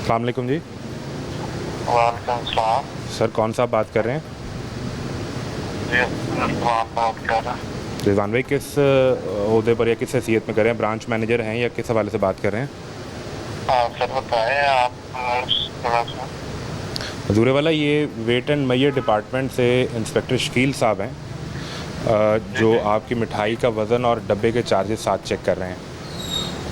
अस्सलाम वालेकुम जी। वालेकुम सलाम। सर कौन सा बात कर रहे हैं? जी रिजवान बात कर रहा हूँ। रिजवान भाई किस ओहदे पर या किस हैसियत में कर रहे हैं? ब्रांच मैनेजर हैं या किस हवाले से बात कर रहे हैं? हाँ सर बताएं आप थोड़ा सा। हजूर वाला, ये वेट एंड मैयर डिपार्टमेंट से इंस्पेक्टर शकील साहब हैं, जो आपकी मिठाई का वज़न और डब्बे के चार्जेस साथ चेक कर रहे हैं।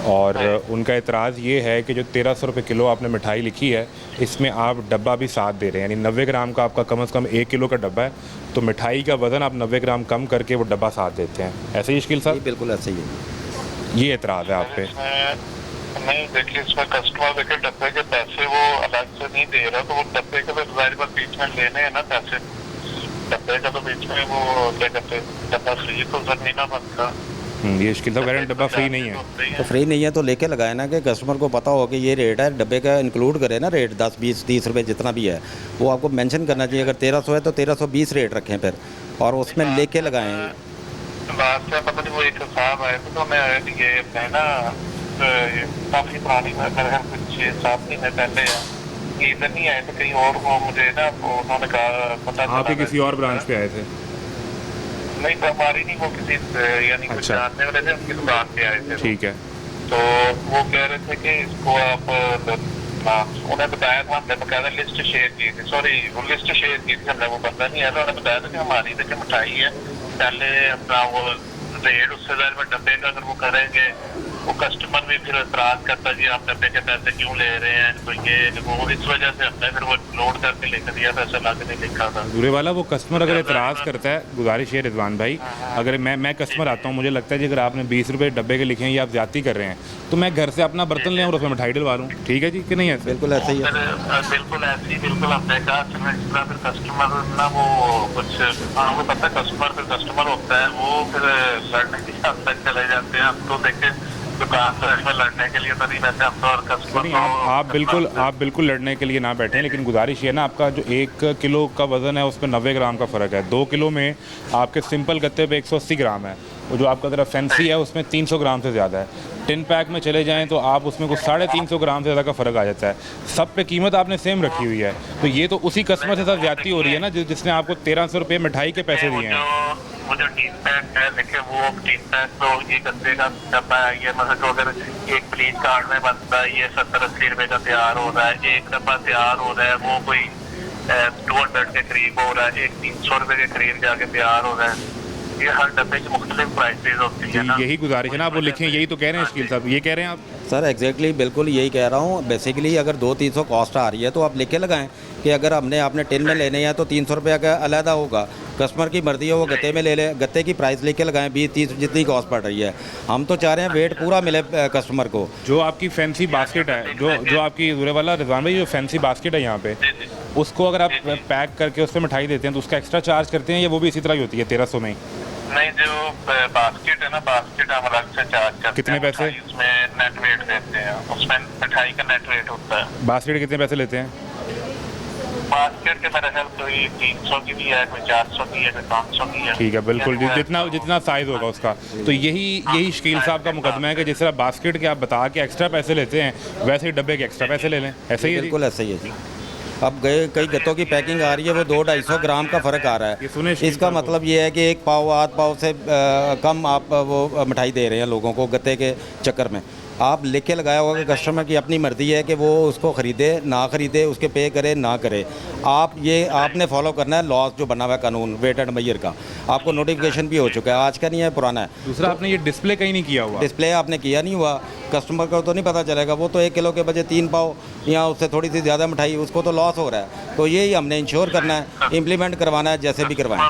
और उनका एतराज़ ये है कि जो 1300 रुपये किलो आपने मिठाई लिखी है, इसमें आप डब्बा भी साथ दे रहे हैं, यानी 90 ग्राम का आपका कम से कम 1 किलो का डब्बा है, तो मिठाई का वज़न आप 90 ग्राम कम करके वो डब्बा साथ देते हैं। ऐसे ही शकील साहब? बिल्कुल ऐसे ही है। ये एतराज़ है आप पे? नहीं देखिए, इसमें कस्टमर देखिए डब्बे के पैसे वो अलग से नहीं दे रहा, तो वो डब्बे के तो जाहिर बात बीच में लेने हैं ना पैसे। डब्बे का तो बीच में वो क्या कहते हैं, डब्बा फ्री तो सर नहीं ना बनता। ये शकील साहब कह रहे हैं डब्बा फ्री नहीं है। तो फ्री नहीं है तो लेके लगाए ना, कि कस्टमर को पता हो कि ये रेट है, डब्बे का इंक्लूड करे ना रेट, 10 20 30 रुपये जितना भी है वो आपको मेंशन करना चाहिए। अगर 1300 है तो 1320 रेट रखें फिर, और उसमें लेके लगाएं। लास्ट टाइम पता नहीं वो एक साहब आए थे, तो मैं ये अपने ना काफ़ी पुरानी मेरे कुछ 6-7 महीने पहले ये इधर नहीं आए थे कहीं और, वो मुझे ना उन्होंने कहा पता आप ही किसी और ब्रांच पे आए थे? नहीं तो हमारी नहीं, वो किसी यानी कुछ अच्छा। जानने वाले थे, उनकी दुकान पे आए थे। ठीक है। तो वो कह रहे थे कि इसको आप उन्हें बताया था, हमने बकायदा लिस्ट शेयर की थी, सॉरी वो लिस्ट शेयर की थी हमने, वो बंदा नहीं है, उन्होंने बताया था कि हमारी देखिए मिठाई है, पहले अपना वो रेट उससे ज़्यादा में डब्बे का अगर वो करेंगे, वो कस्टमर भी फिर एतराज़ करता जी आप डब्बे के पैसे क्यों ले रहे हैं, तो ये वो इस वजह से हमने फिर वो लोड करके लिख दिया, पैसा ला के नहीं लिखा था। दूरे वाला, वो कस्टमर अगर एतराज़ करता है, गुजारिश है रिजवान भाई, अगर मैं कस्टमर आता हूँ, मुझे लगता है जी अगर आपने 20 रुपये डब्बे के लिखे हैं या आप ज़्यादती कर रहे हैं, तो मैं घर से अपना बर्तन ले और उसमें मिठाई डलवा लूँ, ठीक है जी कि नहीं है? बिल्कुल ऐसे ही है। बिल्कुल ऐसे ही, बिल्कुल हमने कहा फिर कस्टमर ना वो कुछ आपको पता है, कस्टमर फिर कस्टमर होता है, वो फिर लड़ने की हद तक चले जाते हैं। हम तो देखे दुकान में लड़ने के लिए तो नहीं बैठे हम तो, और कस्टमर नहीं, आप बिल्कुल लड़ने के लिए ना बैठें, लेकिन गुजारिश ये ना, आपका जो 1 किलो का वज़न है उसमें 90 ग्राम का फ़र्क है। 2 किलो में आपके सिंपल गत्ते पे 180 ग्राम है, वो जो आपका ज़रा फैंसी है उसमें 300 ग्राम से ज़्यादा है। टिन पैक में चले जाएं तो आप उसमें कुछ 350 ग्राम से ज़्यादा का फ़र्क आ जाता है। सब पे कीमत आपने सेम रखी हुई है, तो ये तो उसी कस्टमर के साथ ज़्यादती हो रही है ना, जिसने आपको 1300 रुपये मिठाई के पैसे दिए हैं। वो जो टीन पैक है देखिए, वो टीन पैक तो ये गद्दे का डब्बा है, ये मतलब जो अगर एक प्लीज कार्ड में बनता है ये 70-80 रुपये का तैयार हो रहा है, एक डब्बा तैयार हो रहा है वो कोई 200 के करीब हो रहा है, एक 300 रुपये के करीब जाके तैयार हो रहा है। ये हर डब्बे की मुख्तलिफ प्राइसेज होती है ना। यही गुजारिश है ना, आप वो लिखें, यही तो कह रहे हैं शकील साहब, ये कह रहे हैं आप? सर एग्जैक्टली बिल्कुल यही कह रहा हूँ। बेसिकली अगर 200-300 कॉस्ट आ रही है तो आप लिख के लगाएं कि अगर हमने आपने टिन में लेने हैं तो 300 रुपये का अलहदा होगा, कस्टमर की मर्जी है वो गत्ते में ले ले, गत्ते की प्राइस लिख के लगाएं 20-30 जितनी कॉस्ट पड़ रही है। हम तो चाह रहे हैं वेट पूरा मिले कस्टमर को। जो आपकी फैंसी बास्केट है, जो आपकी दूरे वाला रिजवान भाई, जो फैंसी बास्केट है यहाँ पे, उसको अगर आप पैक करके उस पर मिठाई देते हैं तो उसका एक्स्ट्रा चार्ज करते हैं या वो भी इसी तरह ही होती है 1300 में ही? नहीं, जो बास्केट है ना, बास्केट हम अलग से चार्ज करते हैं। कितने पैसे? उसमें नेट वेट देते हैं, उसमें मिठाई का नेट वेट होता है। बास्केट कितने पैसे लेते हैं? बास्केट के मेरे ख्याल कोई 300 की भी है, कोई 400 की है, कोई 500 की है। ठीक है, बिल्कुल, जितना साइज़ होगा उसका। तो यही शकील साहब का मुकदमा है कि जिस तरह बास्केट के आप बता के एक्स्ट्रा पैसे लेते हैं, वैसे ही डब्बे के एक्स्ट्रा पैसे ले लें। ऐसे ही है? बिल्कुल ऐसे ही है जी। अब गए कई गत्तों की पैकिंग आ रही है, वो 200-250 ग्राम का फ़र्क आ रहा है। इसका मतलब ये है कि 1 पाव आध पाव से कम आप वो मिठाई दे रहे हैं लोगों को गत्ते के चक्कर में। आप लिख के लगाया होगा कि कस्टमर की अपनी मर्ज़ी है कि वो उसको ख़रीदे ना ख़रीदे, उसके पे करे ना करे। आपने फॉलो करना है लॉज जो बना हुआ है, कानून वेट एंड मैयर का। आपको नोटिफिकेशन भी हो चुका है, आज का नहीं है पुराना है। दूसरा, आपने ये डिस्प्ले कहीं नहीं किया हुआ? डिस्प्ले आपने किया नहीं हुआ, कस्टमर को तो नहीं पता चलेगा, वो तो 1 किलो के बजाय 3 पाव या उससे थोड़ी सी ज़्यादा मिठाई, उसको तो लॉस हो रहा है। तो यही हमने इंश्योर करना है, इम्प्लीमेंट करवाना है, जैसे भी करवाएं।